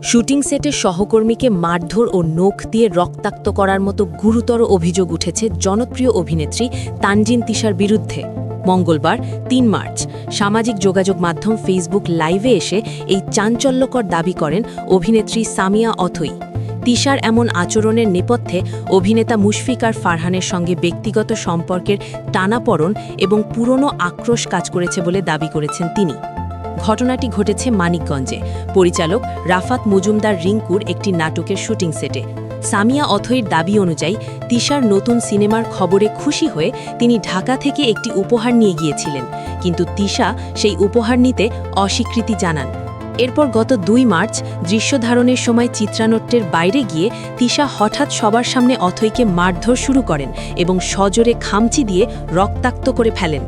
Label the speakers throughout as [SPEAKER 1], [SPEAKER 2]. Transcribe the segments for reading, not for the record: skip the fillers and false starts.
[SPEAKER 1] Shooting সেটে সহকর্মীকে মারধর ও নখ দিয়ে রক্তাক্ত করার মতো গুরুতর অভিযোগ উঠেছে জনপ্রিয় অভিনেত্রী তানজিন তিশার বিরুদ্ধে। মঙ্গলবার ৩ মার্চ সামাজিক যোগাযোগ মাধ্যম ফেসবুক লাইভে এসে এই চাঞ্চল্যকর দাবি করেন অভিনেত্রী সামিয়া অথই। তিশার এমন আচরণের নেপথ্যে অভিনেতা মুশফিকার ফারহানের সঙ্গে ব্যক্তিগত সম্পর্কের টানাপড়ন এবং পুরনো আক্রোশ কাজ করেছে বলে দাবি করেছেন তিনি। ঘটনাটি ঘটেছে মানিকগঞ্জে পরিচালক রাফাত মজুমদার রিঙ্কুর একটি নাটকের শুটিং সেটে। সামিয়া অথইর দাবি অনুযায়ী তিশার নতুন সিনেমার খবরে খুশি হয়ে তিনি ঢাকা থেকে একটি উপহার নিয়ে গিয়েছিলেন, কিন্তু তিশা সেই উপহার নিতে অস্বীকৃতি জানান। এরপর গত ২ মার্চ দৃশ্যধারণের সময় চিত্রানাট্যের বাইরে গিয়ে তিশা হঠাৎ সবার সামনে অথইকে মারধর শুরু করেন এবং সজোরে খামচি দিয়ে রক্তাক্ত করে ফেলেন।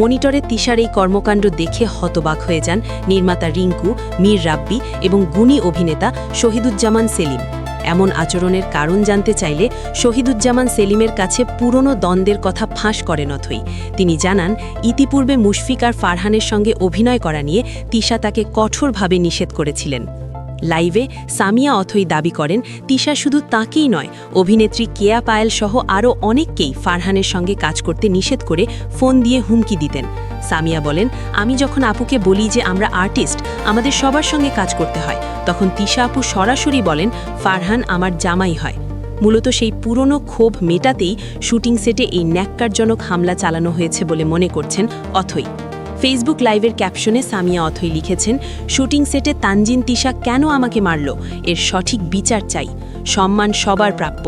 [SPEAKER 1] মনিটরে তিশার এই কর্মকাণ্ড দেখে হতবাক হয়ে যান নির্মাতা রিঙ্কু, মীর রাব্বি এবং গুণী অভিনেতা শহীদুজ্জামান সেলিম। এমন আচরণের কারণ জানতে চাইলে শহীদুজ্জামান সেলিমের কাছে পুরনো দ্বন্দ্বের কথা ফাঁস করেন অথই। তিনি জানান, ইতিপূর্বে মুশফিকার ফারহানের সঙ্গে অভিনয় করা নিয়ে তিশা তাকে কঠোরভাবে নিষেধ করেছিলেন। লাইভে সামিয়া অথই দাবি করেন, তিশা শুধু তাঁকেই নয়, অভিনেত্রী কেয়া পায়েল সহ আরও অনেককেই ফারহানের সঙ্গে কাজ করতে নিষেধ করে ফোন দিয়ে হুমকি দিতেন। সামিয়া বলেন, আমি যখন আপুকে বলি যে আমরা আর্টিস্ট, আমাদের সবার সঙ্গে কাজ করতে হয়, তখন তিশা আপু সরাসরি বলেন ফারহান আমার জামাই হয়। মূলত সেই পুরনো ক্ষোভ মেটাতেই শুটিং সেটে এই ন্যাক্কারজনক হামলা চালানো হয়েছে বলে মনে করছেন অথই। ফেসবুক লাইভের ক্যাপশনে সামিয়া অথই লিখেছেন, শুটিং সেটে তানজিন তিশা কেন আমাকে মারল, এর সঠিক বিচার চাই, সম্মান সবার প্রাপ্য।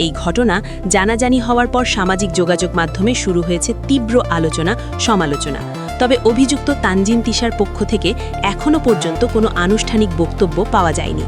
[SPEAKER 1] এই ঘটনা জানাজানি হওয়ার পর সামাজিক যোগাযোগ মাধ্যমে শুরু হয়েছে তীব্র আলোচনা সমালোচনা। তবে অভিযুক্ত তানজিন তিশার পক্ষ থেকে এখনও পর্যন্ত কোনো আনুষ্ঠানিক বক্তব্য পাওয়া যায়নি।